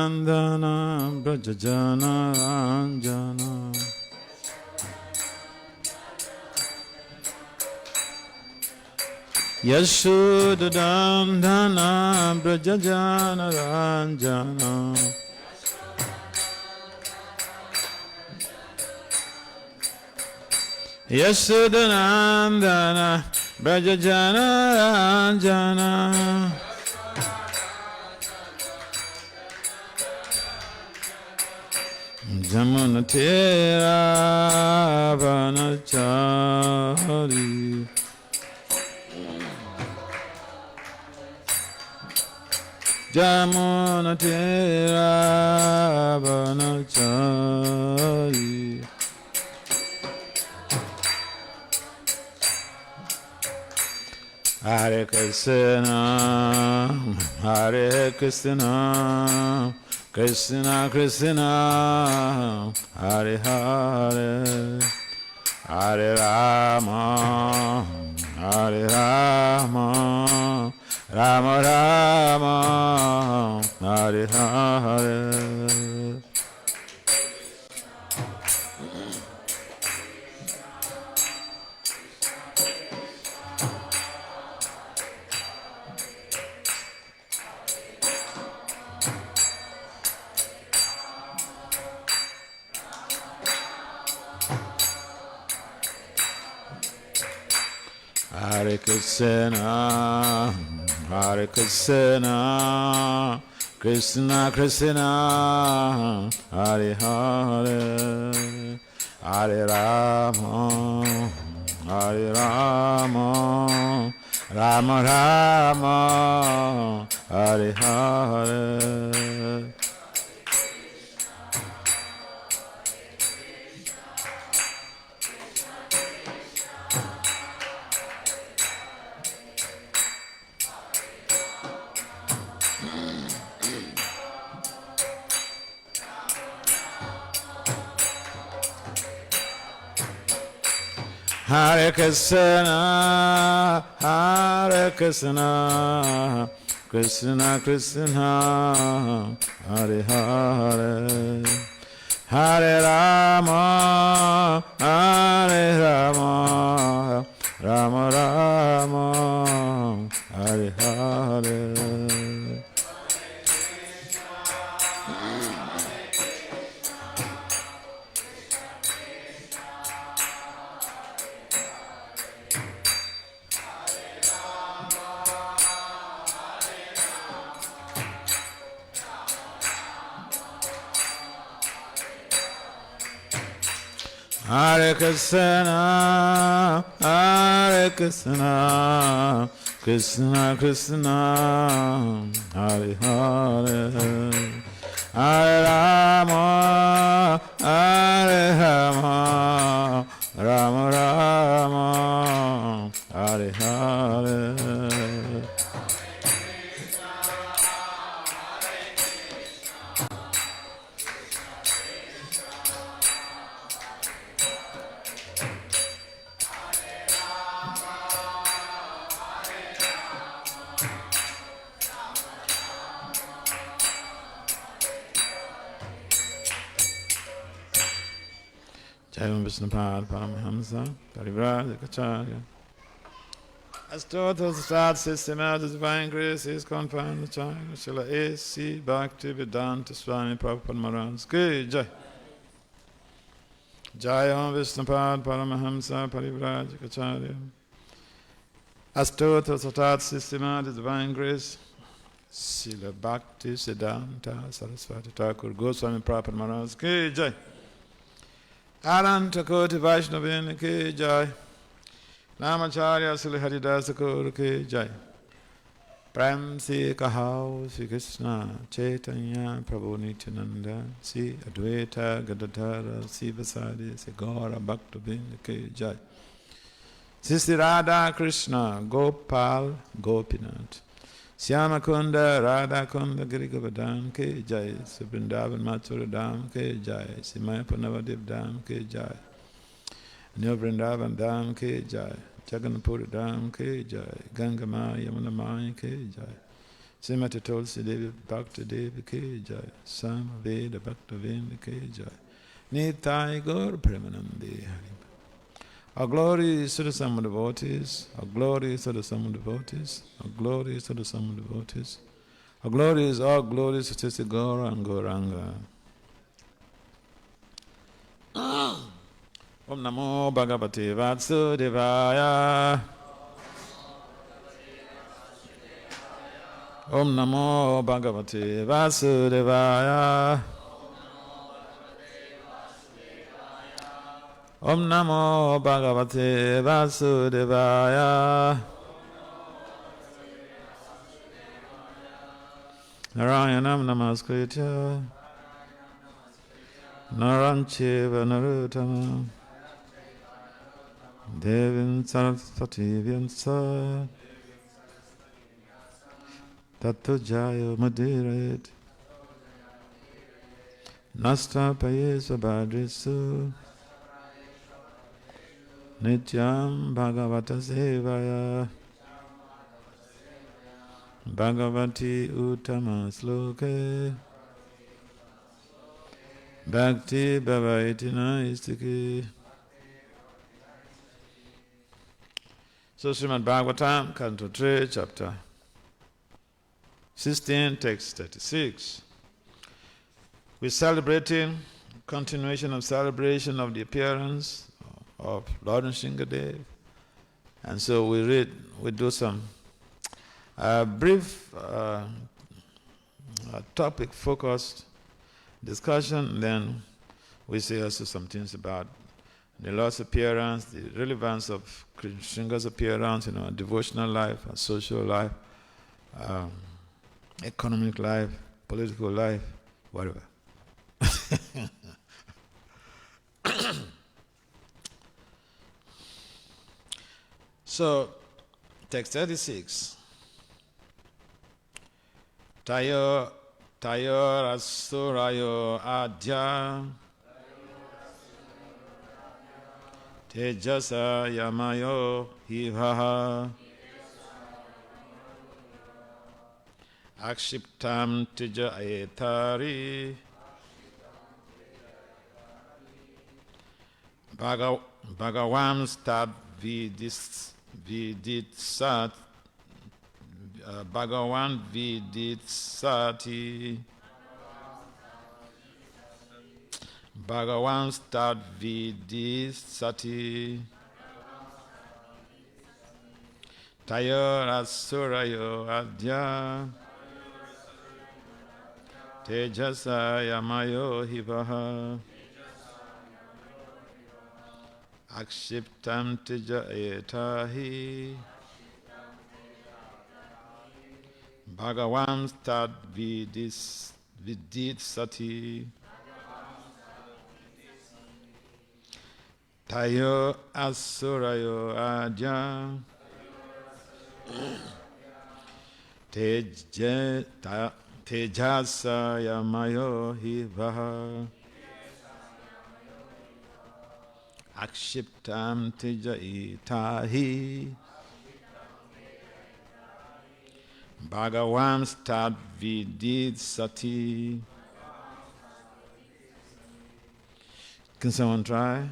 Nandana Brajajana Ranjana Yashodadandana Brajajana Ranjana Yashodanandana Brajajana Ranjana Jamunatera Vanachari Jamunatera Vanachari Hare Krishna Hare Krishna Krishna Krishna Hare Hare Hare Rama Hare Rama Rama Rama Hare Hare Hare Krishna, Hare Krishna, Krishna Krishna, Hare Hare, Hare Rama, Hare Rama, Rama Rama, Hare Hare. Hare Krishna, Hare Krishna, Krishna Krishna, Hare Hare, Hare Rama, Hare Rama, Rama Rama, Hare Hare. Hare Krishna, Hare Krishna, Krishna Krishna, Hare Hare, Hare Rama, Hare Rama, Rama Rama, Hare Hare. Jai Vishnupad Paramahamsa Parivrajacharya Astotra Sat Systematic Divine Grace ISKCON Pandacharya Srila A.C. Bhaktivedanta Swami Prabhupada Maharaj Ki Jai. Jai Om Vishnupad Paramahamsa Parivrajacharya Astotra Sat Systematic Divine Grace Srila Bhaktivedanta Saraswati Thakur Goswami Prabhupada Maharaj Ki Jai. Aranta Koti Vaishnavin Ki Jai. Namacharya Sri Haridas Thakur Ki Jai. Prem Se Kahao Sri Krishna Chaitanya Prabhu Nityananda Sri Advaita Gadadhara Sri Vasadi Sri Gaura Bhaktivinoda Ki Jai. Sri Radha Krishna Gopal Gopinath Syama Kunda Radha Kunda Giri Govardhan Ki Jai. Sri Vrindavan Mathura Dham Ki Jai. Sri Mayapur Navadip Dham Ki Jai. New Vrindavan Dham Ki Jai. Jagannath Dham Ki Jai. Ganga Maya Yamuna Maya Ki Jai. Srimati Tulsi Devi Bhakti Devi Ki Jai, Samaveda Bhakta Vinda Ki Jai, Nitai Gaur Premanandi Hari. Our glory is to the sum of devotees, our glory is to the sum of devotees, our glory is to the sum of devotees. Our glory is all glories to Sisi Gaura and Gauranga. Om Namo Bhagavate Vasudevaya. Om Namo Bhagavate Vasudevaya. Om Namo Bhagavate Vasudevaya. Narayanam Namaskritya Narancheva Narutama Devin Saraswati Vyansa Tato Jaya Madiret Nasta Payesa Bhadrisu Nityam Bhagavata Sevaya Bhagavati Uttama Sloke Bhakti Bhavaitina Istiki. So Srimad Bhagavatam, Canto 3, Chapter 16, Text 36. We're celebrating, continuation of celebration of the appearance of Lord Nrsimhadev. And so we do some brief topic-focused discussion, then we say also some things about the Lord's appearance, the relevance of Nrsimha's appearance in our devotional life, our social life, economic life, political life, whatever. So, text 36. Tayor asurayo adya tejasa yamayo hivaha akshiptam tija etari bhagavam stad viditsat Bhagavan Viditsati Bhagavan Stad Viditsati Tayor Asurayo Adya Tejasa Yamayo Hivaha Akshiptam Tija Etahi Bhagavan Stad Viditsati Tayo Asurayo Adya Tejasa Yamayo Hivaha Akshiptam Tija Itahi Bhagavan Stad Viditsati. Can someone try?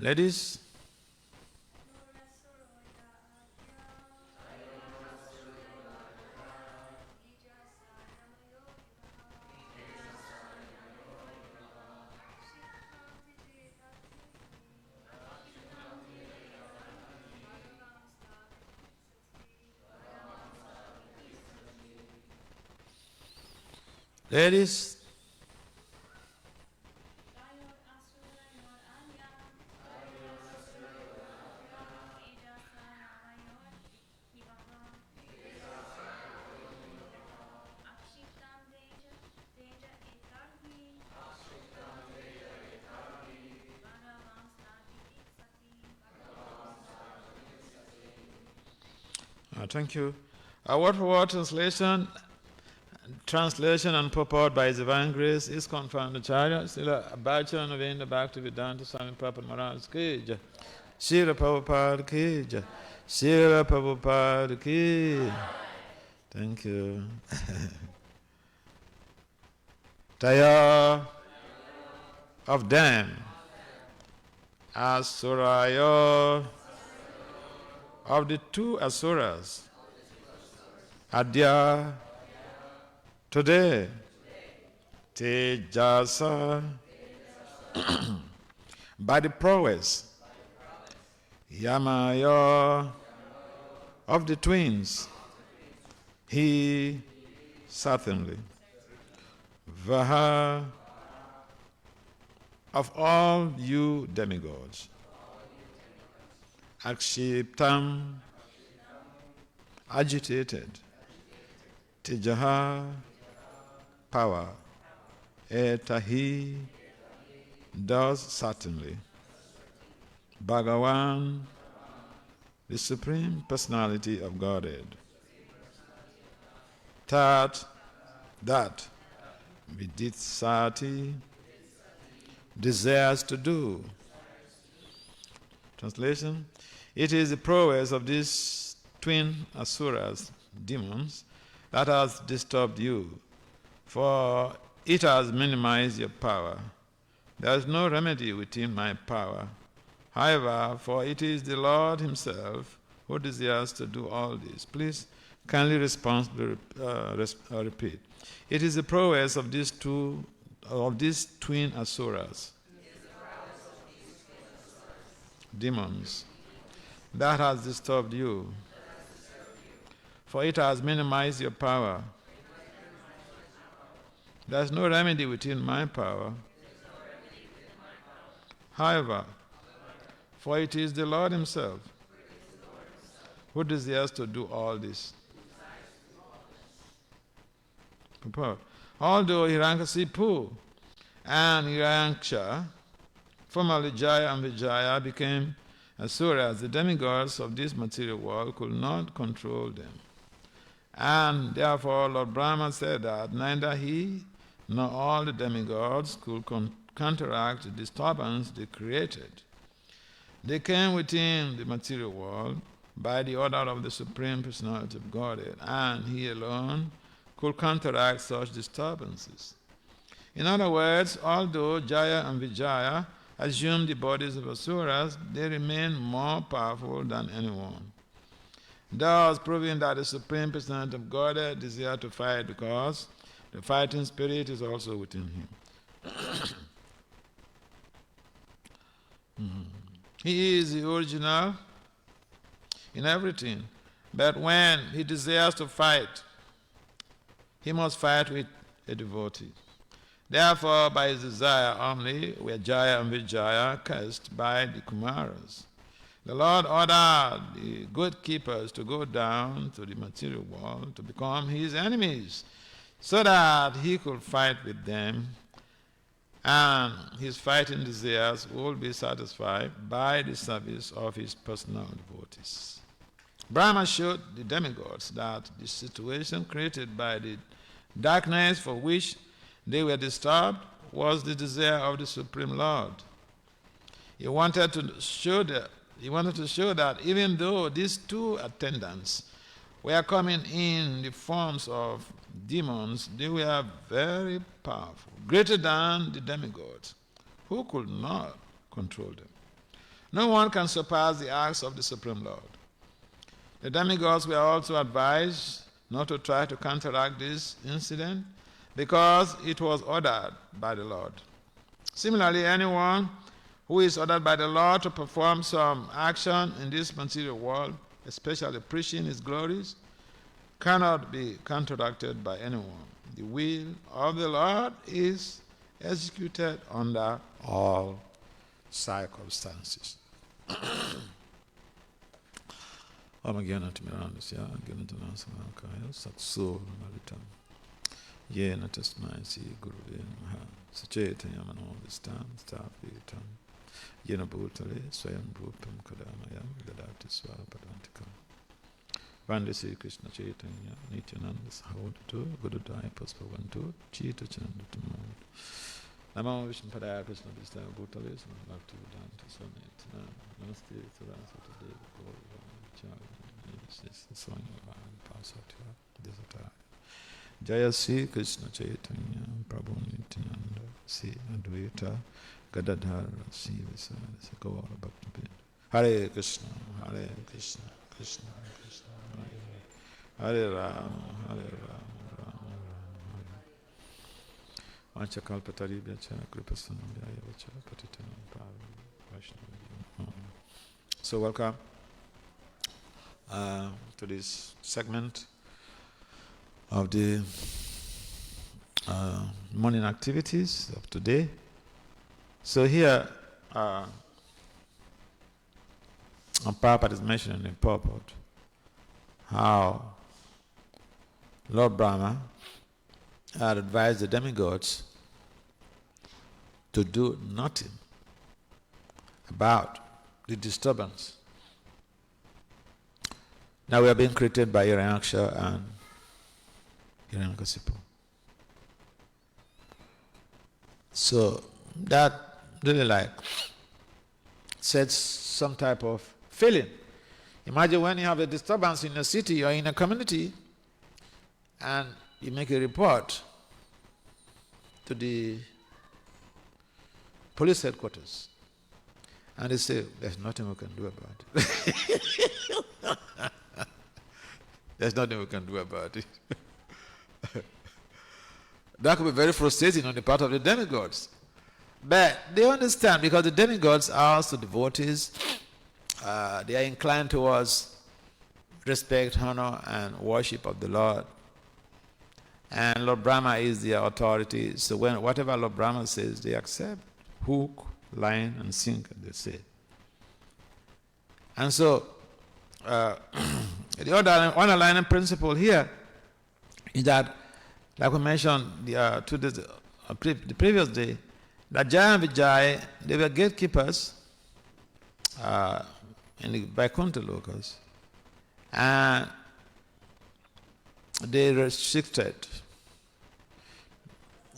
Ladies? Ladies? Thank you. Word for word translation and purport by His Divine Grace ISKCON Founder Acharya Srila Abhachan Navendra Bhaktivedanta Swami Prabhupada Maharaj Ki Jai. Srila Prabhupada Ki Jai. Srila Prabhupada Ki. Thank you. Taya of them Asuraya of the two Asuras Adya today Tejasa by the prowess Yamaya of the twins he certainly Vaha of all you demigods Akshiptam agitated Tejaha power Etahi does certainly Bhagavan the Supreme Personality of Godhead that Viditsati desires to do. Translation: it is the prowess of these twin asuras, demons, that has disturbed you, for it has minimized your power. There is no remedy within my power. However, for it is the Lord Himself who desires to do all this. Please kindly repeat. It is the prowess of these twin asuras, demons, that has disturbed you, for it has minimized your power. There is no remedy within my power. However, for it is the Lord Himself who desires to do all this. Although Hiranyakasipu and Hiranyaksha, formerly Jaya and Vijaya, became asuras, the demigods of this material world could not control them. And therefore Lord Brahma said that neither he nor all the demigods could counteract the disturbance they created. They came within the material world by the order of the Supreme Personality of Godhead, and He alone could counteract such disturbances. In other words, although Jaya and Vijaya assumed the bodies of asuras, they remain more powerful than anyone, thus proving that the Supreme Personality of Godhead desired to fight because the fighting spirit is also within Him. He is the original in everything, but when He desires to fight, He must fight with a devotee. Therefore, by His desire only were Jaya and Vijaya cursed by the Kumaras. The Lord ordered the good keepers to go down to the material world to become His enemies, so that He could fight with them, and His fighting desires will be satisfied by the service of His personal devotees. Brahma showed the demigods that the situation created by the darkness for which they were disturbed was the desire of the Supreme Lord. He wanted to show that even though these two attendants were coming in the forms of demons, they were very powerful, greater than the demigods, who could not control them. No one can surpass the acts of the Supreme Lord. The demigods were also advised not to try to counteract this incident because it was ordered by the Lord. Similarly, anyone who is ordered by the Lord to perform some action in this material world, especially preaching His glories, cannot be counteracted by anyone. The will of the Lord is executed under all circumstances. Amagyan Timirandasya, Gyanatanasamakaya, Satso Maritam, Yena Tasmaisi, Guruve Namaha, Sachetanya Manovistam, Stapitam, Yena Bhutale, Swayam Bhupam Kadamayam, Gadati Swapadantikam. Vandasi Krishna Chaitanya, Nityananda Sahodatu, Gurudaya Paspavantu, Chita Chandatam. Namo Vishnu Padaya Krishna Vista Bhutale, Bhakti Vedanta Swami, Namaste, Saraswati Devi, Gauri, Chari, Swami, Pasatya, Desataya. Jaya Sri Krishna Chaitanya, Prabhu Nityananda, Sri Advaita, Gadadhara, Sri Visarasa, Gaura Bhakti Vinda. Hare Krishna, Hare Krishna, Krishna Krishna, Hare Rama, Hare Rama, Rama Rama, Hare. Vanchakalpataribhyacha, Kripasanabhyaya, Patitanam Pavi, Vaishnava. So welcome to this segment of the morning activities of today. So here, Prabhupada is mentioning in purport how Lord Brahma had advised the demigods to do nothing about the disturbance. Now we are being created by Hiranyaksha and Hiranyakasipu. So that really sets some type of feeling. Imagine when you have a disturbance in a city or in a community and you make a report to the police headquarters and they say, there's nothing we can do about it. There's nothing we can do about it. That could be very frustrating on the part of the demigods. But they understand because the demigods are also devotees. They are inclined towards respect, honor, and worship of the Lord. And Lord Brahma is their authority. So whatever Lord Brahma says, they accept. Hook, line, and sinker, they say. And so, the other underlying principle here is that, like we mentioned the previous day, that Jaya and Vijay, they were gatekeepers in the Vaikuntha lokas, and they restricted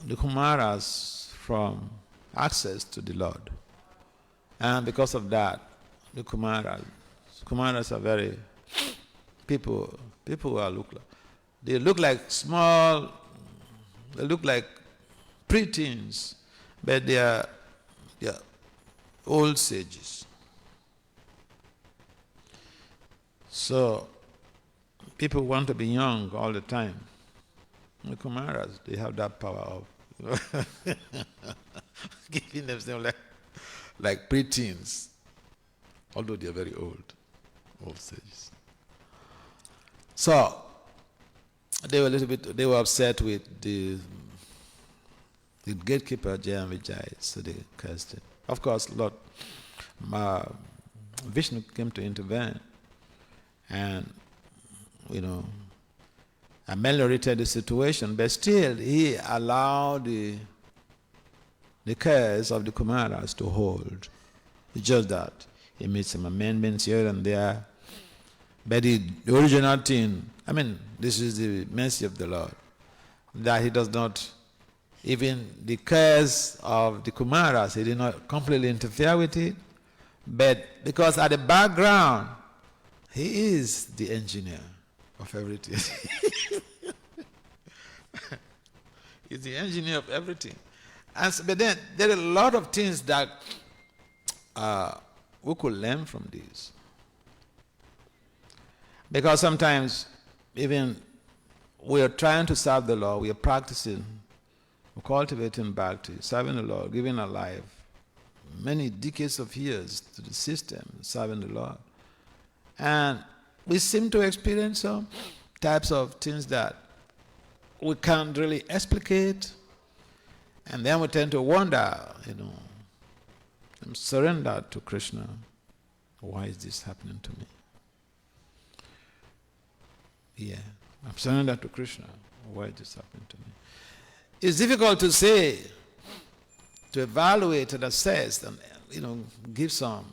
the Kumaras from access to the Lord. And because of that, the Kumaras are very people who are they look like small, they look like preteens, but they are old sages. So people want to be young all the time. The Kumaras, they have that power of giving themselves like preteens, although they are very old sages. So they were upset with the gatekeeper Jaya and Vijay, so they cursed it. Of course, Lord Vishnu came to intervene and ameliorated the situation, but still he allowed the curse of the Kumaras to hold. It's just that he made some amendments here and there. But the original thing, this is the mercy of the Lord, that he does not, even the curse of the Kumaras, he did not completely interfere with it, but because at the background, he is the engineer of everything. He's the engineer of everything. But then there are a lot of things that we could learn from this. Because sometimes even we are trying to serve the Lord, we are practicing, we're cultivating bhakti, serving the Lord, giving our life, many decades of years to the system, serving the Lord. And we seem to experience some types of things that we can't really explicate, and then we tend to wonder, I'm surrendered to Krishna. Why is this happening to me? Yeah, I'm surrendered to Krishna. Why is this happening to me? It's difficult to say, to evaluate and assess and give some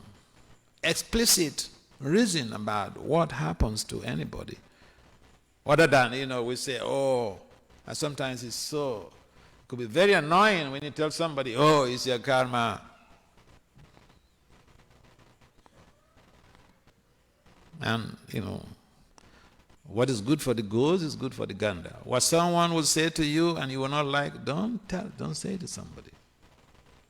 explicit reason about what happens to anybody. Other than, we say, and sometimes it could be very annoying when you tell somebody, it's your karma. And, what is good for the goose is good for the gander. What someone will say to you and you will not like, don't say it to somebody.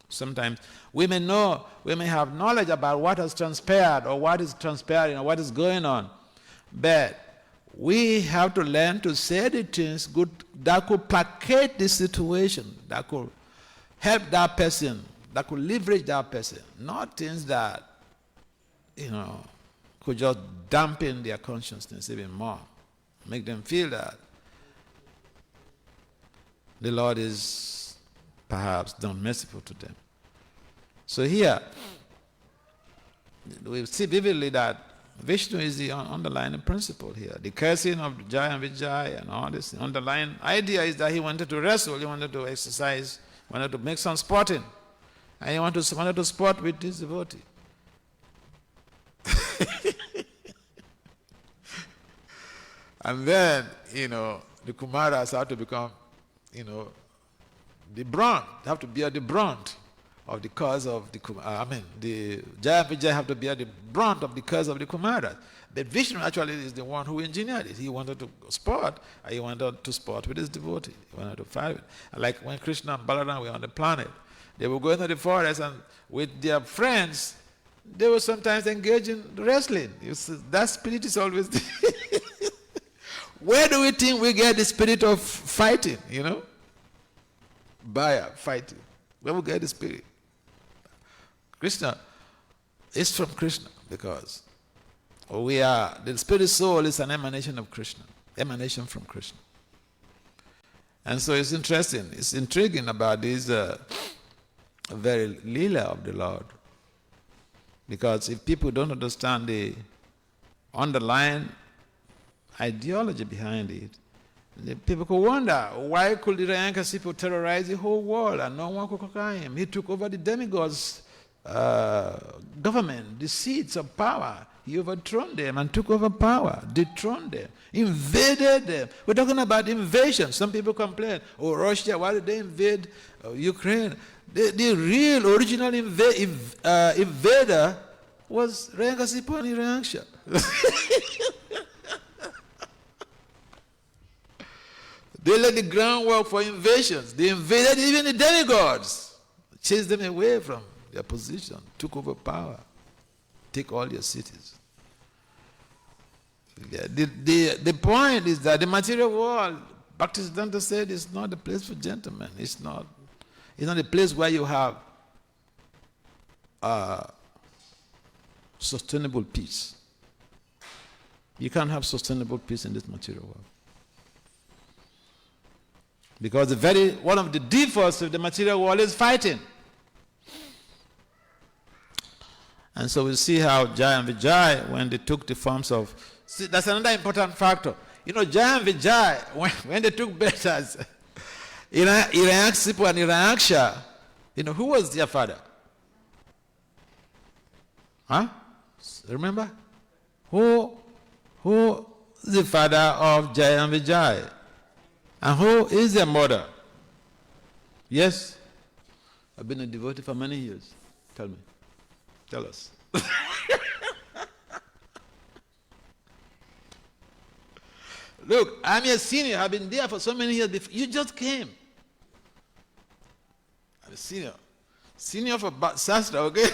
Sometimes we may have knowledge about what has transpired or what is transpiring or what is going on, but we have to learn to say the things that could placate the situation, that could help that person, that could leverage that person, not things that, could just dampen their consciousness even more, make them feel that the Lord is perhaps not merciful to them. So here, we see vividly that Vishnu is the underlying principle here. The cursing of Jaya and Vijay and all this, the underlying idea is that he wanted to wrestle, he wanted to exercise, wanted to make some sporting, and he wanted to sport with his devotee. And then, the Kumaras have to become, the brunt, have to bear the brunt of the cause of the Jaya and Vijay have to bear the brunt of the cause of the Kumaras. But Vishnu actually is the one who engineered it. He wanted to sport, and he wanted to sport with his devotee. He wanted to fight with. And like when Krishna and Balaram were on the planet, they would go into the forest and with their friends, they would sometimes engage in wrestling. That spirit is always there. Where do we think we get the spirit of fighting, Baya, fighting. Where we get the spirit? Krishna is from Krishna because the spirit soul is an emanation of Krishna, emanation from Krishna. And so it's interesting, it's intriguing about this very lila of the Lord. Because if people don't understand the underlying ideology behind it, the people could wonder, why could the ISKCON terrorize the whole world and no one could conquer him? He took over the demigods' government, the seats of power. He overthrown them and took over power, dethroned them, invaded them. We're talking about invasion. Some people complain, Russia, why did they invade Ukraine? The real original invader was ISKCON and Irangsha. They laid the groundwork for invasions. They invaded even the demigods, chased them away from their position, took over power, take all their cities. Yeah, the point is that the material world, Bhaktisiddhanta said, is not a place for gentlemen. It's not a place where you have sustainable peace. You can't have sustainable peace in this material world. Because one of the defaults of the material world is fighting. And so we see how Jaya and Vijay, when they took the forms of... See, that's another important factor. Jaya and Vijay, when they took betters, ISKCON and Irangsha, who was their father? Huh? Remember? Who is the father of Jaya and Vijay? And who is their mother? Yes? I've been a devotee for many years. Tell me. Tell us. Look, I'm your senior. I've been there for so many years. You just came. I'm a senior. Senior for Sastra, okay?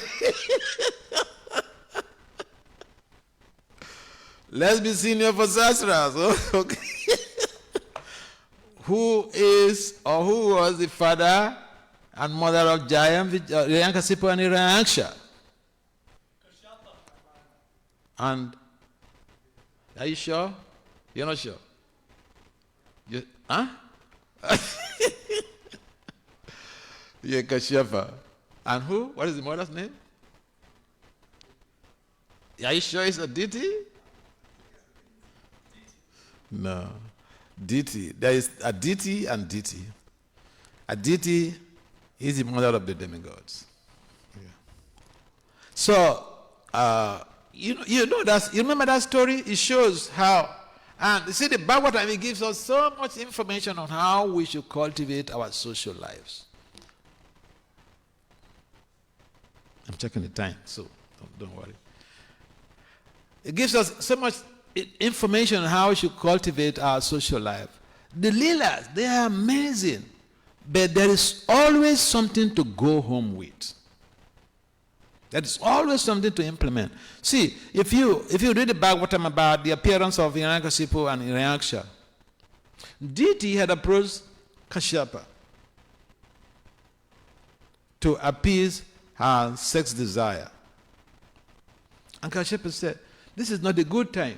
Let's be senior for Sasras. Okay. Who is or who was the father and mother of Hiranyakasipu and Hiranyaksha? And are you sure? You're not sure? Huh? Yeah, Kashyapa. And who? What is the mother's name? Are you sure it's Aditi? No. Diti. There is Aditi and Diti. Aditi is the mother of the demigods. Yeah. So, you know that, you remember that story? It shows how, and you see the Bhagavatam, it gives us so much information on how we should cultivate our social lives. I'm checking the time, so don't worry. It gives us so much information on how we should cultivate our social life. The Leelas, they are amazing, but there is always something to go home with. There is always something to implement. See, if you read the Bhagavatam about the appearance of Hiranyakasipu and Hiranyaksha, Diti had approached Kashyapa to appease her sex desire. And Kashyapa said, this is not a good time.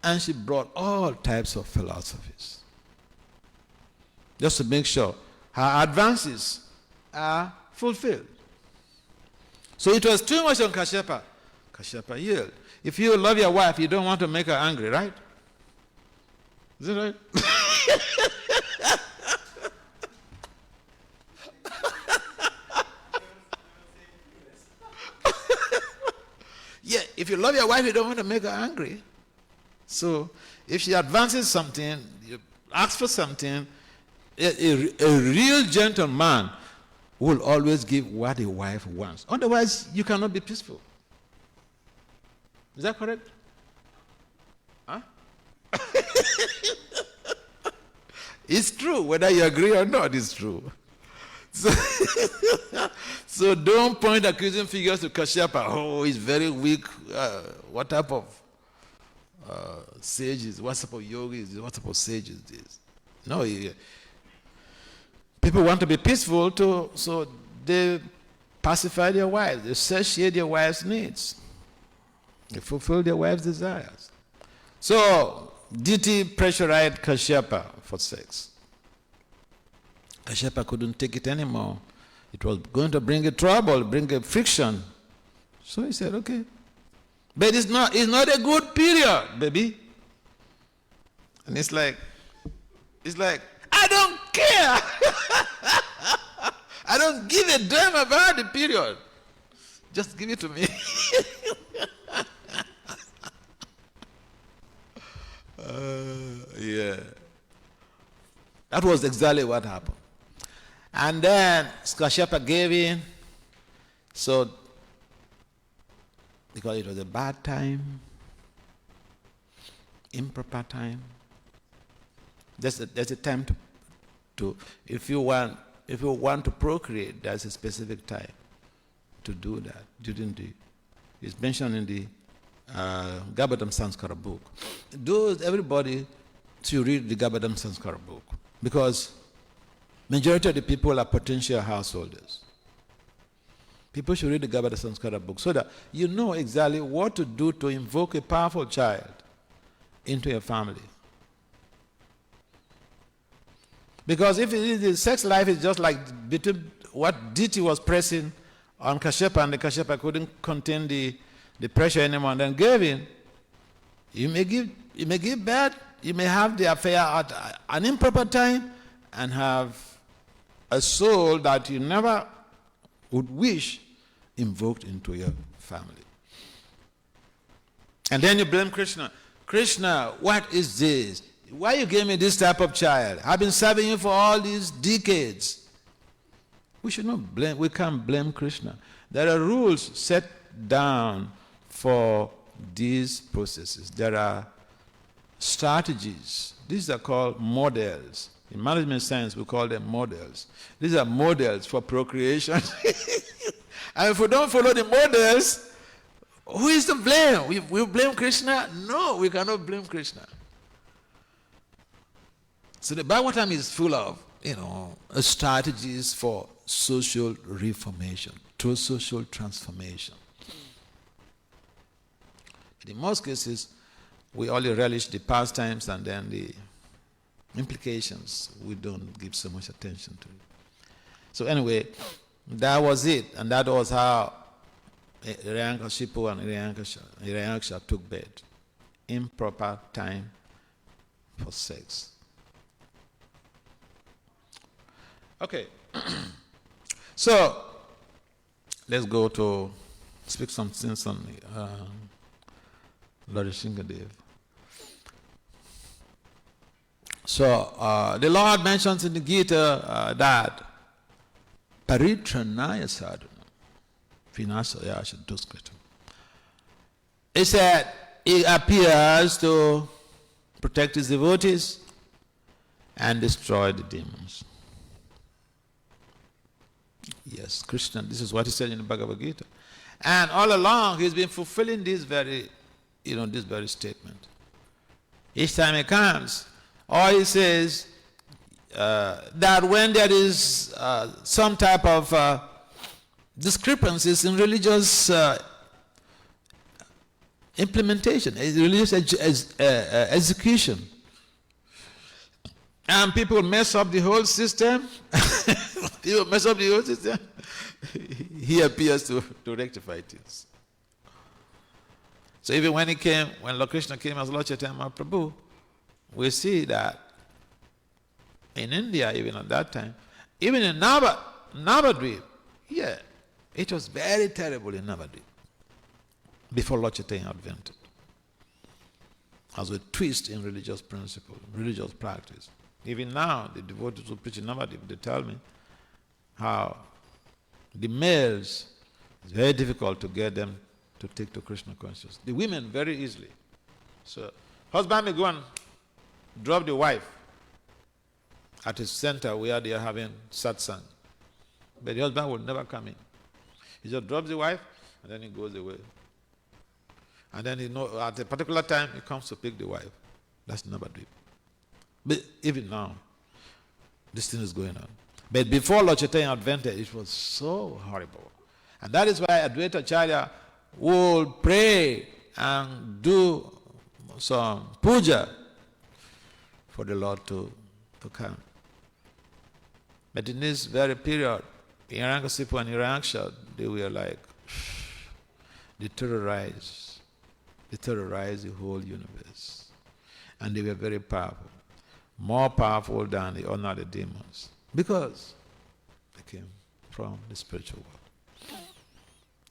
And she brought all types of philosophies just to make sure her advances are fulfilled. So it was too much on Kashyapa. Kashyapa yielded. If you love your wife, you don't want to make her angry, right? Is that right? Yeah, if you love your wife, you don't want to make her angry. So if she advances something, you ask for something, a real gentleman will always give what a wife wants. Otherwise, you cannot be peaceful. Is that correct? Huh? It's true, whether you agree or not, it's true. So don't point accusing fingers to Kashyapa. Oh, he's very weak. What type of sages? What type of yogis? What type of sages this? No, people want to be peaceful too, so they pacify their wives. They satiate their wives' needs. They fulfill their wives' desires. So Diti pressurized Kashyapa for sex. Kashyapa couldn't take it anymore. It was going to bring a trouble, bring a friction. So he said, okay. But it's not a good period, baby. And it's like, I don't care. I don't give a damn about the period. Just give it to me. Yeah. That was exactly what happened. And then Kashyapa gave in. So, because it was a bad time, improper time. There's a time to if you want to procreate, there's a specific time to do that. It's mentioned in the Gabadam Sanskara book. Everybody should read the Gabadam Sanskara book, because majority of the people are potential householders. People should read the Gabadam Sanskara book so that you know exactly what to do to invoke a powerful child into your family. Because if the sex life is just like between what Diti was pressing on Kashyapa, and the Kashyapa couldn't contain the pressure anymore and then gave in, you may give birth, you may have the affair at an improper time and have a soul that you never would wish invoked into your family. And then you blame Krishna. Krishna, what is this? Why you gave me this type of child? I've been serving you for all these decades. We can't blame Krishna. There are rules set down for these processes. There are strategies. These are called models. In management science, we call them models. These are models for procreation. And if we don't follow the models, Who is to blame? We blame Krishna? No, we cannot blame Krishna. So the Bhagavatam is full of, strategies for social reformation, through social transformation. But in most cases, we only relish the pastimes and then the implications we don't give so much attention to. So anyway, that was it, and that was how Hiranyakashipu and Hiranyaksha took bed. Improper time for sex. Okay, so let's go to speak some things on Lord Shingadev. So the Lord mentions in the Gita that Paritranaya sadhana vinasaya duskritam. He said he appears to protect his devotees and destroy the demons. Yes, Krishna, this is what he said in the Bhagavad Gita. And all along he's been fulfilling this very statement. Each time he comes, or he says that when there is some type of discrepancies in religious implementation, religious execution, and people mess up the whole system, he appears to rectify things. So even when Lord Krishna came as Lord Chaitanya Mahaprabhu, we see that in India, even at that time, even in Navadvip, it was very terrible in Navadvip before Lord Chaitanya advented. As a twist in religious principle, religious practice. Even now, the devotees who preach in Navadvip, they tell me how the males, it's very difficult to get them to take to Krishna consciousness. The women, very easily. So, husband may go and drop the wife at his center where they are having satsang. But the husband will never come in. He just drops the wife and then he goes away. And then at a particular time he comes to pick the wife. That's Navadvip. But even now, this thing is going on. But before Lord Chaitanya advented, it was so horrible. And that is why Advaita Acharya would pray and do some puja for the Lord to come. But in this very period, Hiranyakasipu and Hiranyaksha, they were like, they terrorized the whole universe. And they were very powerful, more powerful than the ordinary demons, because they came from the spiritual world.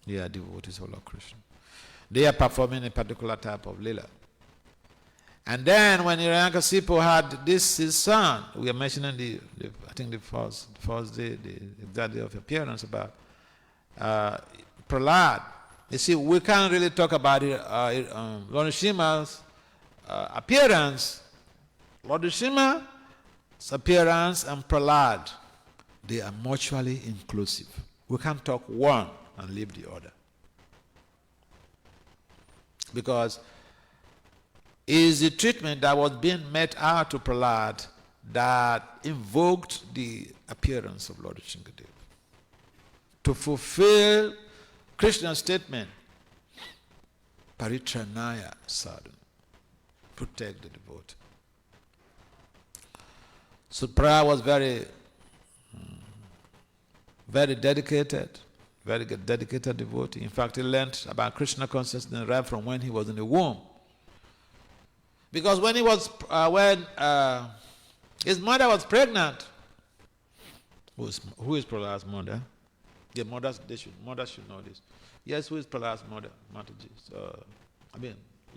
They are devotees of Lord Krishna. They are performing a particular type of lila. And then when Hiranyakasipu had his son, we are mentioning I think the first day, that day of appearance about Prahlad. You see, we can't really talk about Lord Nrsimha's appearance. Lord Nrsimha's appearance and Prahlad, they are mutually inclusive. We can't talk one and leave the other. Because it is the treatment that was being met out to Prahlad that invoked the appearance of Lord Shingadev. To fulfill Krishna's statement, Paritranaya sadhana, protect the devotee. So Prahlad was very dedicated, very dedicated devotee. In fact, he learned about Krishna consciousness right from when he was in the womb. Because when his mother was pregnant, who is Prahlad's mother? The mothers should know this. Yes, who is Prahlad's mother? Mataji.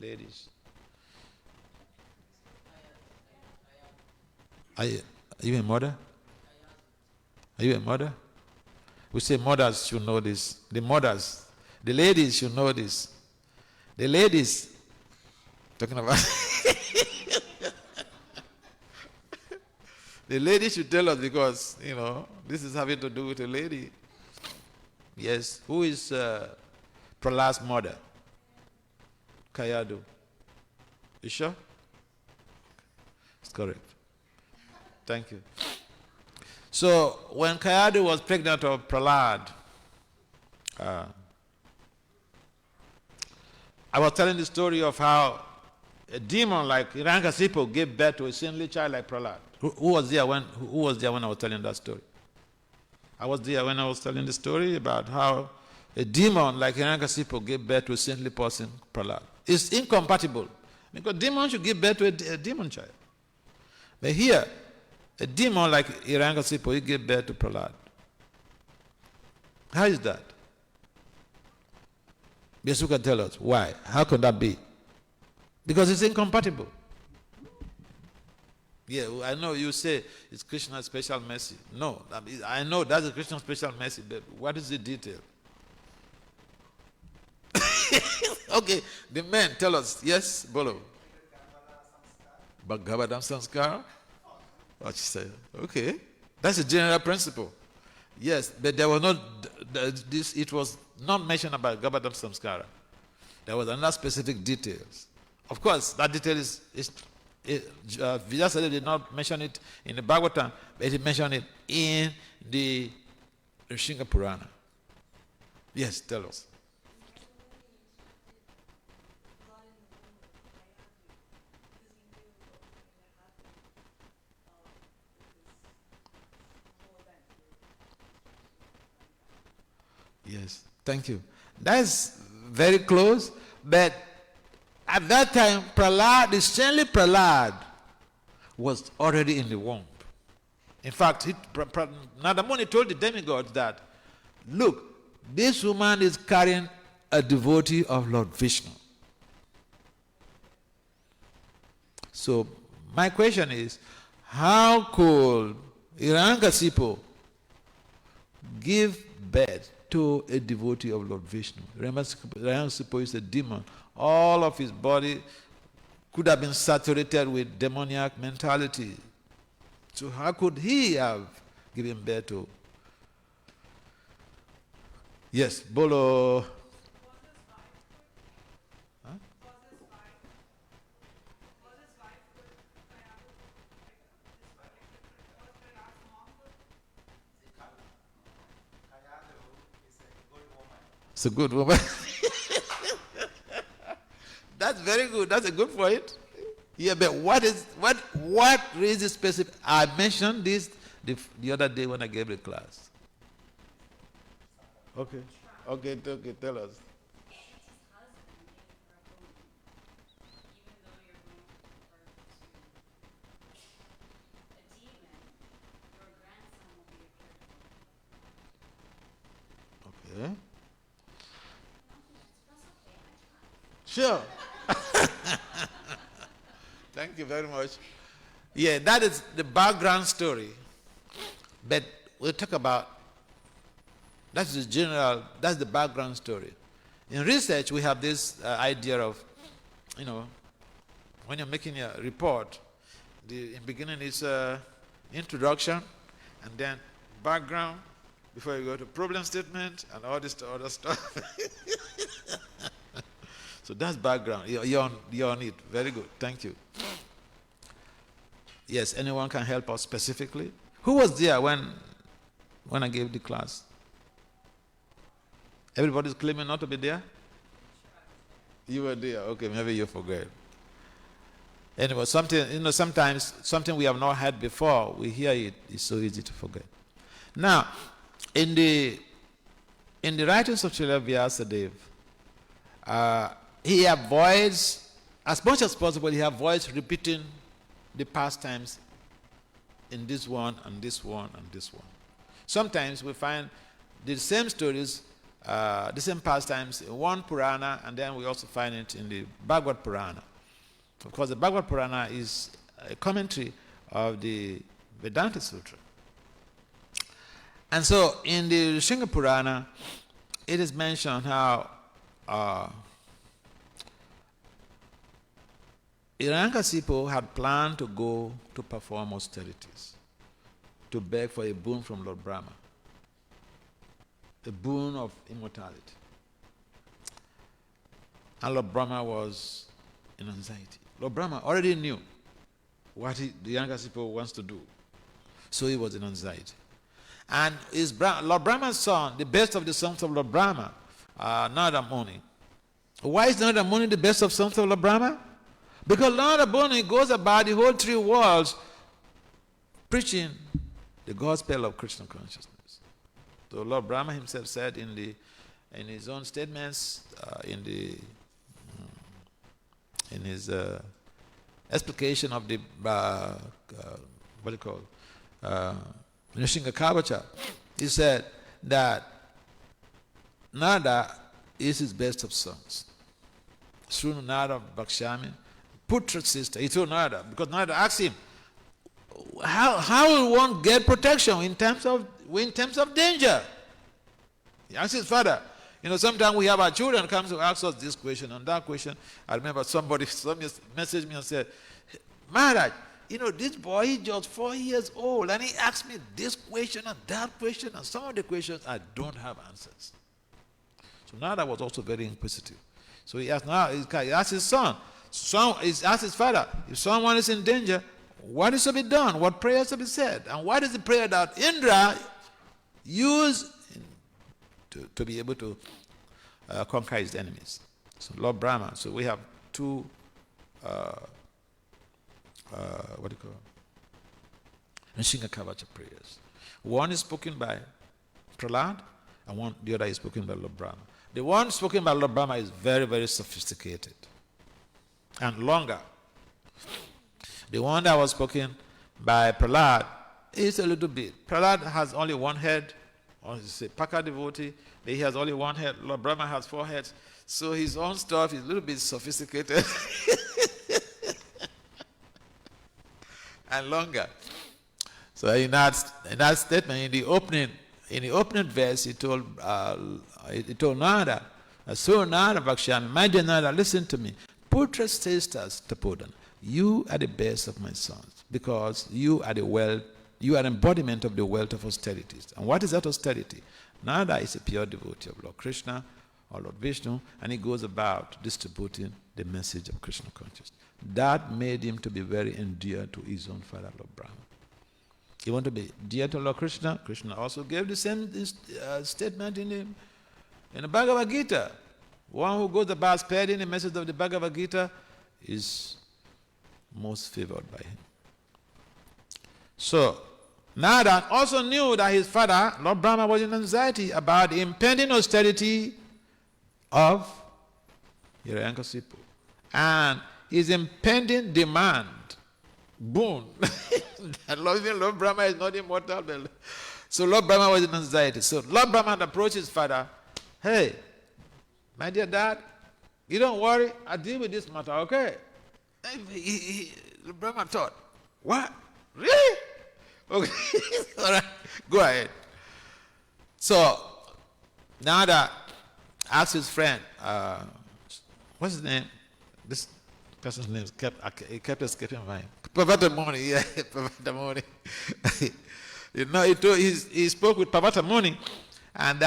Ladies. Are you a mother? Are you a mother? We say mothers should know this. The ladies should know this. The ladies, talking about the lady should tell us, because, this is having to do with a lady. Yes, who is Prahlad's mother? Kayadu. You sure? It's correct. Thank you. So when Kayadu was pregnant of Prahlad, I was telling the story of how a demon like Hiranyakashipu gave birth to a saintly child like Prahlad. Who was there when I was telling that story? I was there when I was telling the story about how a demon like Hiranyakashipu gave birth to a saintly person, Prahlad. It's incompatible because demon should give birth to a demon child. But here, a demon like Hiranyakashipu, he gave birth to Prahlad. How is that? Yes, you can tell us why. How could that be? Because it's incompatible. Yeah, I know you say it's Krishna's special mercy. No, I know that's a Krishna's special mercy, but what is the detail? Okay, the men tell us. Yes, Bolo. Bhagavatam Sanskara? What you say? Okay, that's a general principle. Yes, but there was not this. It was not mentioned about Bhagavatam Samskara. There was another specific details. Of course, that detail is Vijayasada did not mention it in the Bhagavatam, but he mentioned it in the Sringa Purana. Yes, tell us. Yes, thank you. That's very close, but at that time, Prahlad, the saintly Prahlad, was already in the womb. In fact, Narada Muni told the demigods that, look, this woman is carrying a devotee of Lord Vishnu. So, my question is, how could Hiranyakashipu give birth to a devotee of Lord Vishnu? Hiranyakashipu is a demon. All of his body could have been saturated with demoniac mentality. So how could he have given birth to? Yes, Bolo. Huh? It's a good woman. That's very good. That's a good point. Yeah, but what raises specific? I mentioned this the other day when I gave the class. Okay. Okay, tell us. Okay. Sure. Thank you very much. Yeah, that is the background story. But we'll talk about, that's the background story. In research, we have this idea of, when you're making a report, in beginning is introduction, and then background, before you go to problem statement, and all this other stuff. So that's background. You're on it. Very good. Thank you. Yes, anyone can help us specifically? Who was there when I gave the class? Everybody's claiming not to be there? You were there. Okay, maybe you forget. Anyway, sometimes something we have not heard before, we hear it, it's so easy to forget. Now, in the writings of Srila Vyasadeva, he avoids, as much as possible, he avoids repeating the pastimes in this one and this one and this one. Sometimes we find the same stories, the same pastimes in one Purana, and then we also find it in the Bhagavad Purana. Of course, the Bhagavad Purana is a commentary of the Vedanta Sutra. And so in the Sringa Purana, it is mentioned how Hiranyakashipu had planned to go to perform austerities, to beg for a boon from Lord Brahma, a boon of immortality. And Lord Brahma was in anxiety. Lord Brahma already knew what the Yankasipo wants to do. So he was in anxiety. And Lord Brahma's son, the best of the sons of Lord Brahma, Narada Muni. Why is Narada Muni the best of sons of Lord Brahma? Because Narada Muni goes about the whole 3 worlds preaching the gospel of Krishna consciousness. So Lord Brahma himself said in his own statements, in his explication of the what do you call Nishinga Kavacha, he said that Narada is his best of sons. Srunu Narada Bhakshami, Putra sister. He told Narada, because Narada asked him, how will one get protection in terms of danger? He asked his father. Sometimes we have our children come to ask us this question and that question. I remember somebody messaged me and said, Maharaj, this boy is just 4 years old and he asked me this question and that question, and some of the questions I don't have answers. So Narada was also very inquisitive. So he asked his son, he asked his father, if someone is in danger, what is to be done? What prayers to be said? And what is the prayer that Indra used to be able to conquer his enemies? So Lord Brahma. So we have 2 what do you call Nishinga Kavacha prayers. One is spoken by Prahlad, and the other is spoken by Lord Brahma. The one spoken by Lord Brahma is very, very sophisticated and longer. The one that was spoken by Prahlad is a little bit. Prahlad has only 1 head, or he's a Paka devotee. He has only 1 head. Lord Brahma has 4 heads. So his own stuff is a little bit sophisticated and longer. So in that statement, in the opening verse, he told Narada, so Narada Bhakshami, my dear Narada, listen to me. Putra sisters Tapodan, you are the best of my sons, because you are embodiment of the wealth of austerities. And what is that austerity? Narada is a pure devotee of Lord Krishna or Lord Vishnu, and he goes about distributing the message of Krishna consciousness. That made him to be very endeared to his own father, Lord Brahma. He wanted to be dear to Lord Krishna. Krishna also gave the same statement in the Bhagavad Gita. One who goes about spreading the message of the Bhagavad Gita is most favored by him. So, Narada also knew that his father, Lord Brahma, was in anxiety about the impending austerity of Hiranyakasipu and his impending demand, boon. And Lord Brahma is not immortal. So Lord Brahma was in anxiety. So Lord Brahma had approached his father. Hey, my dear dad, you don't worry, I'll deal with this matter, okay? Lord Brahma thought, what? Really? Okay, all right, go ahead. So Narada asked his friend, what's his name? This person's name kept escaping my mind. Pavatamuni, yeah, Pavatamuni. He spoke with Pavatamuni, and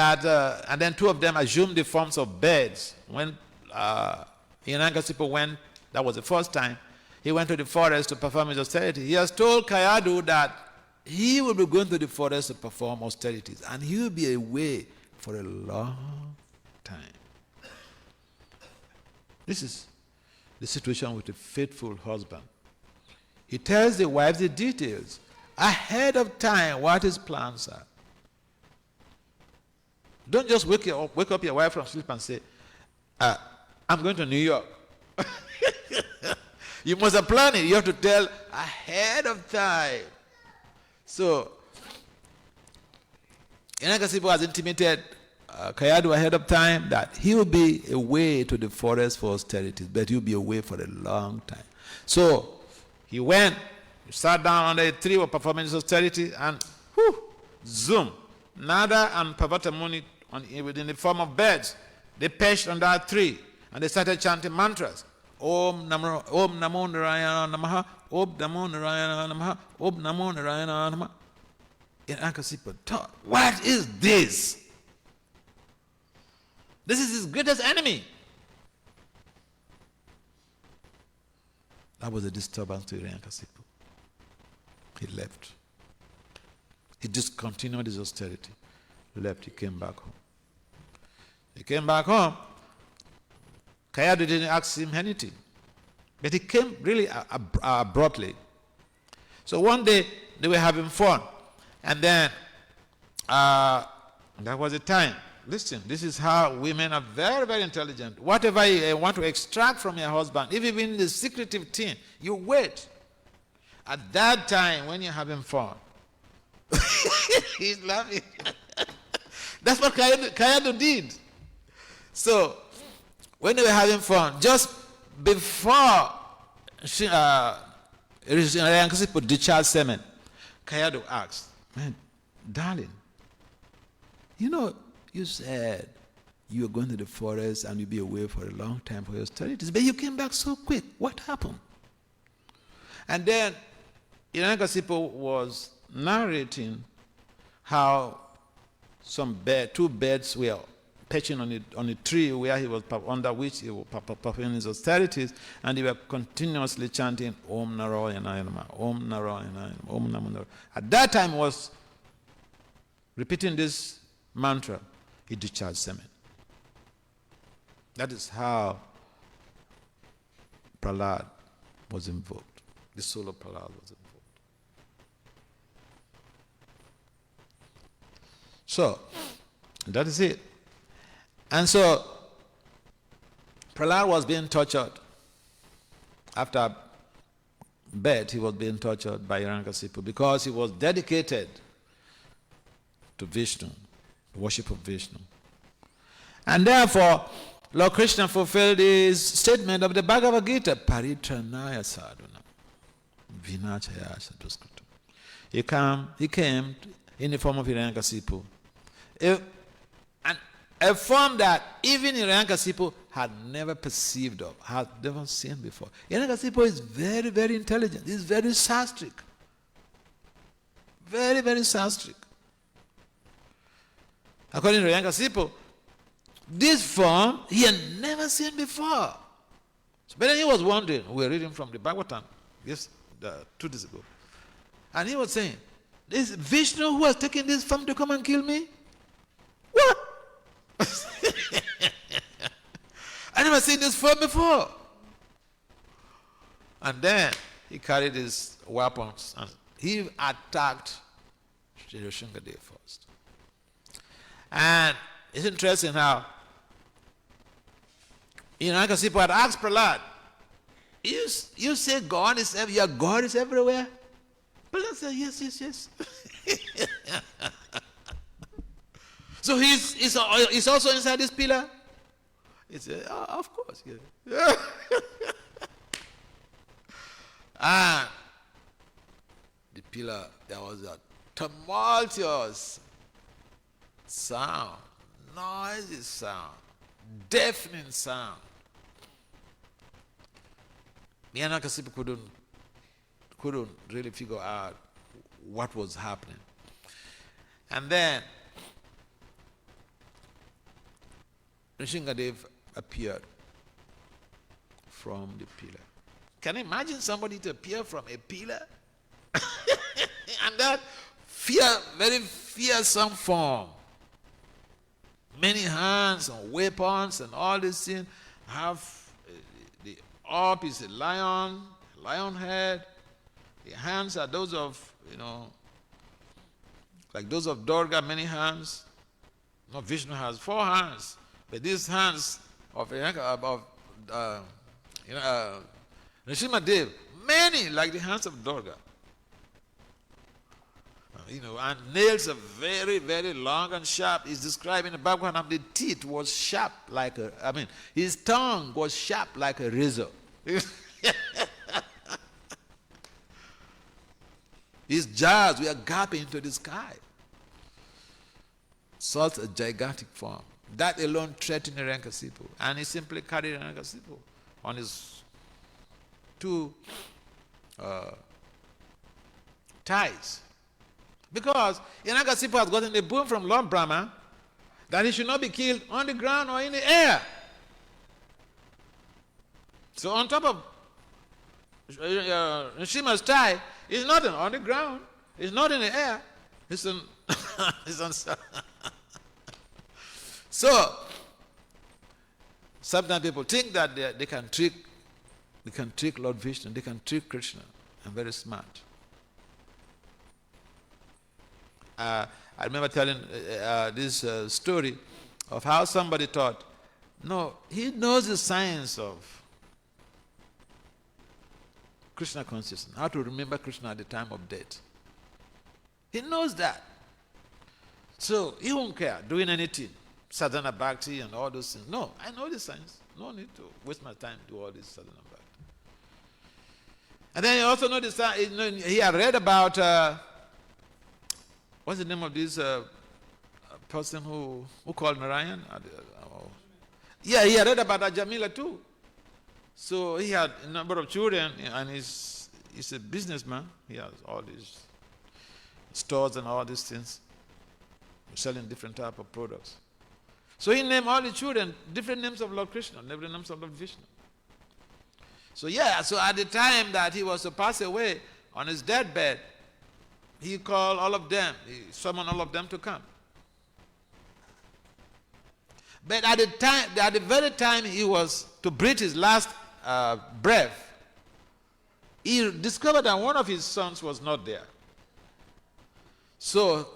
then 2 of them assumed the forms of birds. When Hiranyakasipu went, that was the first time, he went to the forest to perform his austerity. He has told Kayadu that he will be going to the forest to perform austerities, and he will be away for a long time. This is the situation with a faithful husband. He tells the wife the details ahead of time what his plans are. Don't just wake up your wife from sleep and say, I'm going to New York. You must have planned it. You have to tell ahead of time. So, Hiranyakasipu has intimated Kayadu ahead of time that he will be away to the forest for austerities, but he will be away for a long time. So, he went, he sat down under a tree for performing his austerity, and zoom, Nada and Pavatamuni within the form of birds, they perched on that tree, and they started chanting mantras. Om Namo Narayana Namaha, Om Namo Narayana Namaha, Om Namo Narayana Namaha. Hiranyakasipu thought, what is this? This is his greatest enemy. That was a disturbance to Hiranyakasipu. He left. He discontinued his austerity. Left. He came back home. He came back home. Kayadu didn't ask him anything. But he came really abruptly. So one day, they were having fun. And then, that was the time. Listen, this is how women are very, very intelligent. Whatever you want to extract from your husband, if even the secretive thing, you wait. At that time, when you're having fun, he's laughing. That's what Kayadu did. So, when they were having fun, just before Hiranyakasipu discharged semen, Kayadu asked, man, darling, you know, you said you were going to the forest and you'll be away for a long time for your studies, but you came back so quick. What happened? And then Hiranyakasipu was narrating how two birds were perching on a tree where he was under which he was performing his austerities, and they were continuously chanting Om Narayana Nama, Om Narayana, Om Namo Narayana. At that time, he was repeating this mantra. He discharged semen. That is how Prahlad was invoked. The soul of Prahlad was invoked. So, that is it. And so, Prahlad was being tortured. After birth, he was being tortured by Hiranyakasipu because he was dedicated to Vishnu, the worship of Vishnu. And therefore, Lord Krishna fulfilled his statement of the Bhagavad Gita, Paritranaya sadhuna, vinachaya sadhuskrutam. He came in the form of Hiranyakasipu. A form that even Hiranyakasipu had never perceived of, had never seen before. Hiranyakasipu is very, very intelligent. He's very sastric. Very, very sastric. According to Hiranyakasipu, this form he had never seen before. But then he was wondering, we were reading from the Bhagavatam 2 days ago, and he was saying, this Vishnu who has taken this form to come and kill me? What? I never seen this form before. And then he carried his weapons and he attacked Sri Sringadev first. And it's interesting how Hiranyakasipu had asked Prahlad, you say God is everywhere, your God is everywhere? Prahlad said, yes. So he's also inside this pillar? He said, of course, yeah. And the pillar, there was a tumultuous sound, noisy sound, deafening sound. Hiranyakasipu couldn't really figure out what was happening. And then Sringadev appeared from the pillar. Can you imagine somebody to appear from a pillar? And that very fearsome form. Many hands and weapons and all these things. The up is a lion head. The hands are those of, like those of Durga, many hands. No, Vishnu has 4 hands. But these hands of Nrsimhadev, many like the hands of Durga. And nails are very, very long and sharp. He's described in the Bhagavatam, the teeth was sharp like his tongue was sharp like a razor. His jaws were gaping into the sky. Such a gigantic form. That alone threatened Hiranyakasipu. And he simply carried Hiranyakasipu on his 2 thighs. Because Hiranyakasipu has gotten a boon from Lord Brahma that he should not be killed on the ground or in the air. So on top of Nrsimha's tie is not on the ground, it's not in the air, it's on, it's on. So, sometimes people think that they can trick Lord Vishnu, they can trick Krishna. I'm very smart. I remember telling this story of how somebody thought, no, he knows the science of Krishna consciousness, how to remember Krishna at the time of death. He knows that. So he won't care doing anything, sadhana bhakti and all those things. No, I know the science. No need to waste my time to do all this sadhana bhakti. And then he also know the science. He had read about what's the name of this person who called Narayan? Yeah, he had read about Ajamila too. So he had a number of children, and he's a businessman. He has all these stores and all these things, selling different type of products. So he named all the children different names of Lord Krishna, different names of Lord Vishnu. So so at the time that he was to pass away on his deathbed, he called all of them, he summoned all of them to come. But at the very time he was to breathe his last breath, he discovered that one of his sons was not there. So,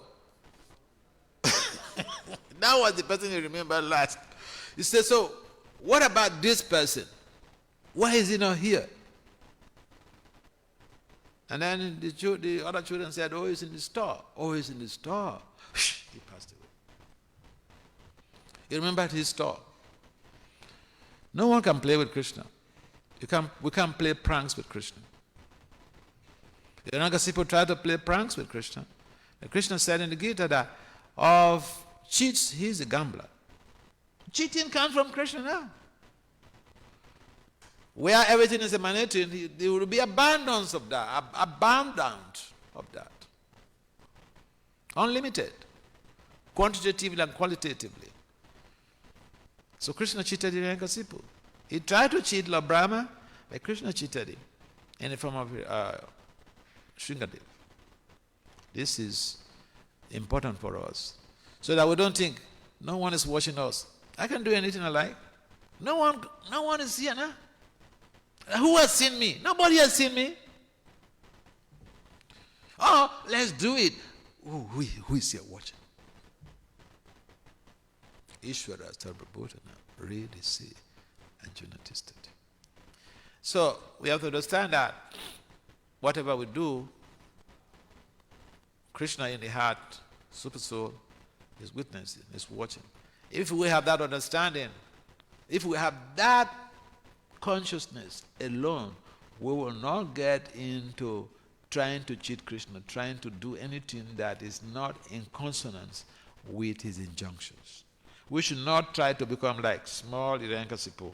that was the person he remembered last. He said, so, what about this person? Why is he not here? And then the other children said, oh, he's in the store. Oh, he's in the store. He passed away. He remembered his store. No one can play with Krishna. We can't play pranks with Krishna. The Hiranyakashipu tried to play pranks with Krishna. And Krishna said in the Gita that of cheats, he's a gambler. Cheating comes from Krishna now. Where everything is emanating, there will be abundance of that, abundant of that. Unlimited, quantitatively and qualitatively. So Krishna cheated Hiranyakashipu. He tried to cheat Lord Brahma, but Krishna cheated him in the form of Shringadev. This is important for us, so that we don't think no one is watching us. I can do anything I like. No one is here now. Who has seen me? Nobody has seen me. Oh, let's do it. Who is here watching? Ishwara Sarvabhutana, really see Arjuna tested. So we have to understand that whatever we do, Krishna in the heart, Super Soul, is witnessing, is watching. If we have that understanding, if we have that consciousness alone, we will not get into trying to cheat Krishna, trying to do anything that is not in consonance with his injunctions. We should not try to become like small Hiranyakashipu.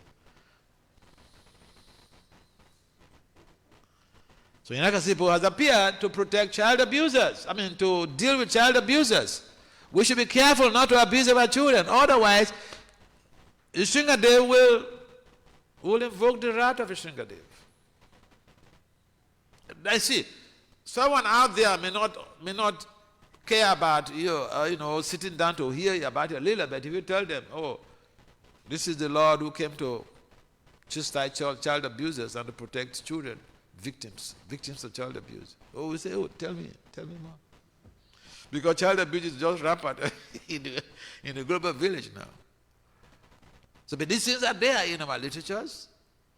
So Hiranyakashipu has appeared to protect child abusers, to deal with child abusers. We should be careful not to abuse our children, otherwise Shringadev will invoke the wrath of Shringadev. I see, someone out there may not care about you, sitting down to hear about your lila, but if you tell them, oh, this is the Lord who came to chastise child abusers and to protect children, victims of child abuse. Oh, we say, oh, tell me more. Because child abuse is just rampant in the global village now. So, but these things are there in our literatures.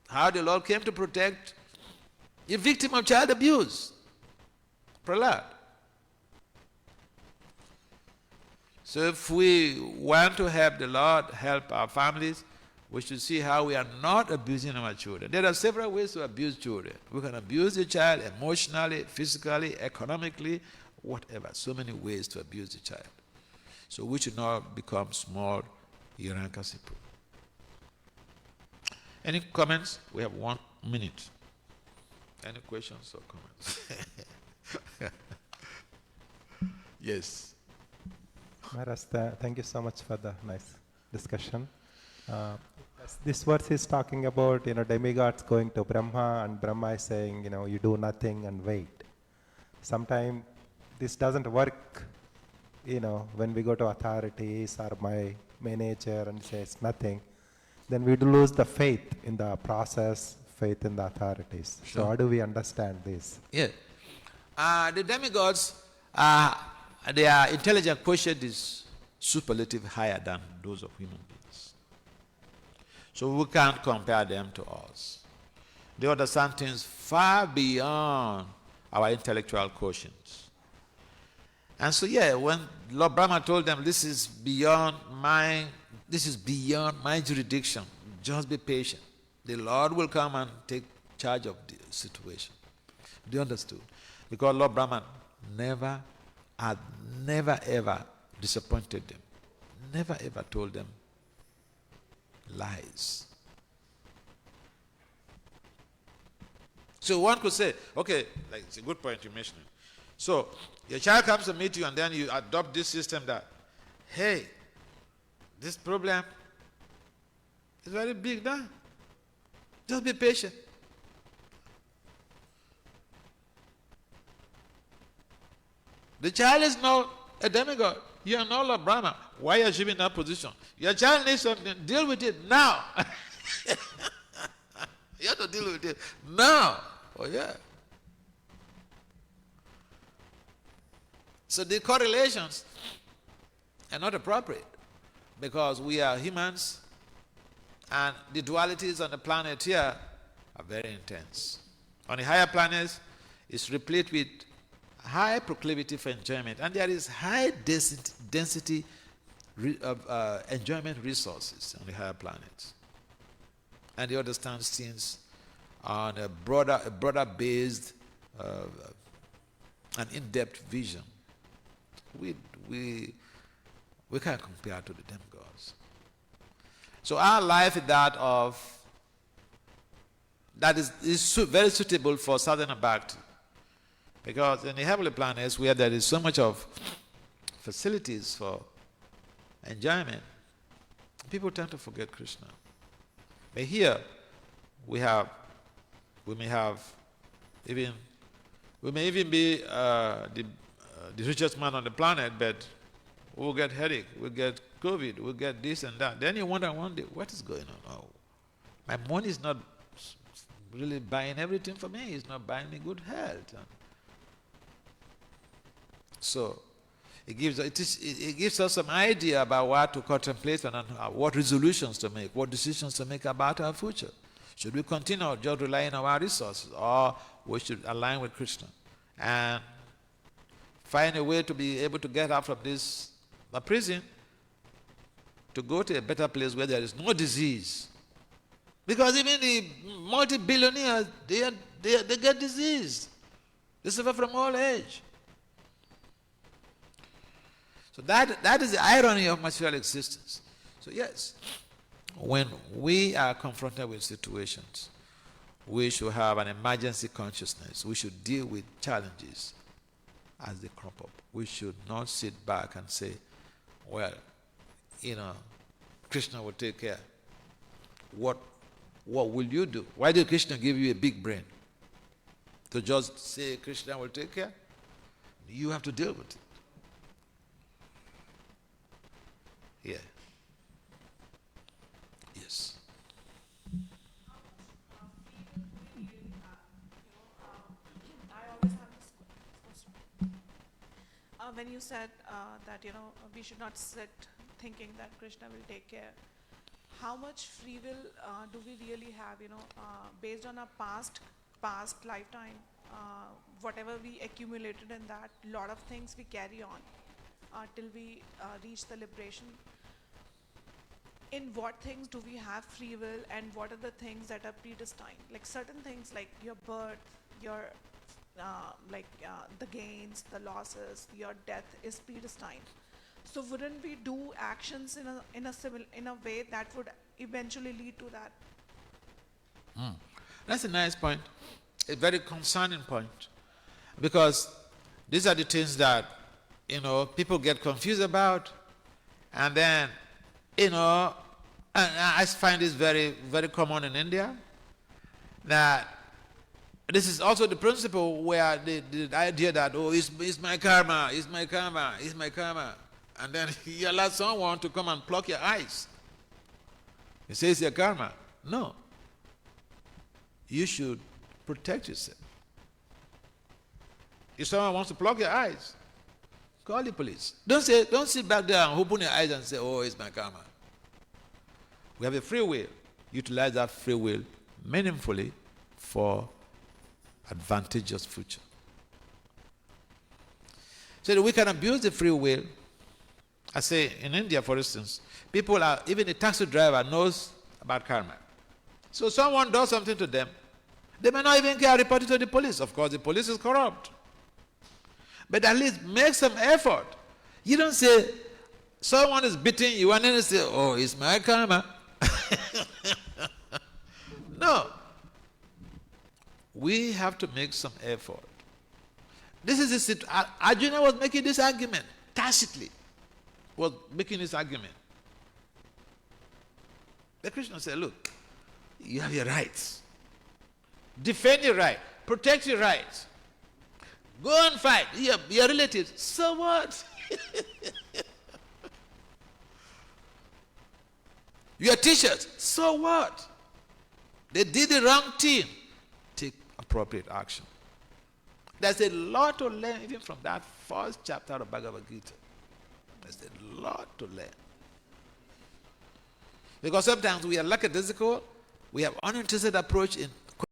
How the Lord came to protect a victim of child abuse, Prahlad. So if we want to help the Lord, help our families, we should see how we are not abusing our children. There are several ways to abuse children. We can abuse the child emotionally, physically, economically, whatever. So many ways to abuse the child. So we should not become small Hiranyakashipu. Any comments? We have 1 minute. Any questions or comments? Yes. Maharaj, thank you so much for the nice discussion. This verse is talking about, demigods going to Brahma, and Brahma is saying, you do nothing and wait. Sometimes this doesn't work, when we go to authorities or my manager and says nothing, then we do lose the faith in the process, faith in the authorities. Sure. So how do we understand this? Yeah. The demigods, their intelligent quotient is superlative higher than those of human beings. So we can't compare them to us. They understand things far beyond our intellectual quotients. And so when Lord Brahma told them, this is beyond my jurisdiction, just be patient. The Lord will come and take charge of the situation. They understood. Because Lord Brahma had never ever disappointed them. Never ever told them lies. So one could say, okay, like it's a good point you mentioned. So your child comes to meet you and then you adopt this system that, hey, this problem is very big now. Just be patient. The child is not a demigod. You are not Lord Brahma. Why are you in that position? Your child needs something. Deal with it now. You have to deal with it now. Oh, yeah. So the correlations are not appropriate because we are humans and the dualities on the planet here are very intense. On the higher planets, it's replete with high proclivity for enjoyment, and there is high density of enjoyment resources on the higher planets. And they understand things on a broader based and in-depth vision. We can't compare to the demigods. So our life is that is very suitable for sadhana bhakti. Because in the heavenly planets where there is so much of facilities for enjoyment, people tend to forget Krishna. But here we may even be the richest man on the planet, but we'll get headache, we'll get COVID, we'll get this and that. Then you wonder one day, what is going on? Oh, my money is not really buying everything for me. It's not buying me good health. So it gives us some idea about what to contemplate and what resolutions to make, what decisions to make about our future. Should we continue just relying on our resources, or we should align with Krishna and find a way to be able to get out from this prison to go to a better place where there is no disease? Because even the multi-billionaires, they get disease. They suffer from old age. So that is the irony of material existence. So yes, when we are confronted with situations, we should have an emergency consciousness. We should deal with challenges as they crop up. We should not sit back and say, well, Krishna will take care. What will you do? Why did Krishna give you a big brain? To just say Krishna will take care? You have to deal with it. Yeah. Yes. When you said that we should not sit thinking that Krishna will take care, how much free will do we really have? Based on our past lifetime, whatever we accumulated in that, lot of things we carry on till we reach the liberation. In what things do we have free will, and what are the things that are predestined? Like certain things, like your birth, your the gains, the losses, your death is predestined. So wouldn't we do actions in a way that would eventually lead to that? That's a nice point, a very concerning point, because these are the things that people get confused about, and then And I find this very, very common in India, that this is also the principle where the idea that, oh, it's my karma, it's my karma, it's my karma. And then you allow someone to come and pluck your eyes. He says it's your karma. No. You should protect yourself. If someone wants to pluck your eyes, call the police. Don't sit back there and open your eyes and say, oh, it's my karma. We have a free will. Utilize that free will meaningfully for advantageous future. So that we can abuse the free will. I say in India, for instance, people are, even a taxi driver knows about karma. So someone does something to them, they may not even care, report it to the police. Of course, the police is corrupt. But at least make some effort. You don't say, someone is beating you and then you say, oh, it's my karma. No. We have to make some effort. This is it. Arjuna was making this argument tacitly. Was making this argument. The Krishna said, look, you have your rights. Defend your right. Protect your rights. Go and fight. Your relatives. So what? Your teachers. So what? They did the wrong thing. Take appropriate action. There's a lot to learn even from that first chapter of Bhagavad Gita. There's a lot to learn. Because sometimes we are lackadaisical, we have uninterested approach in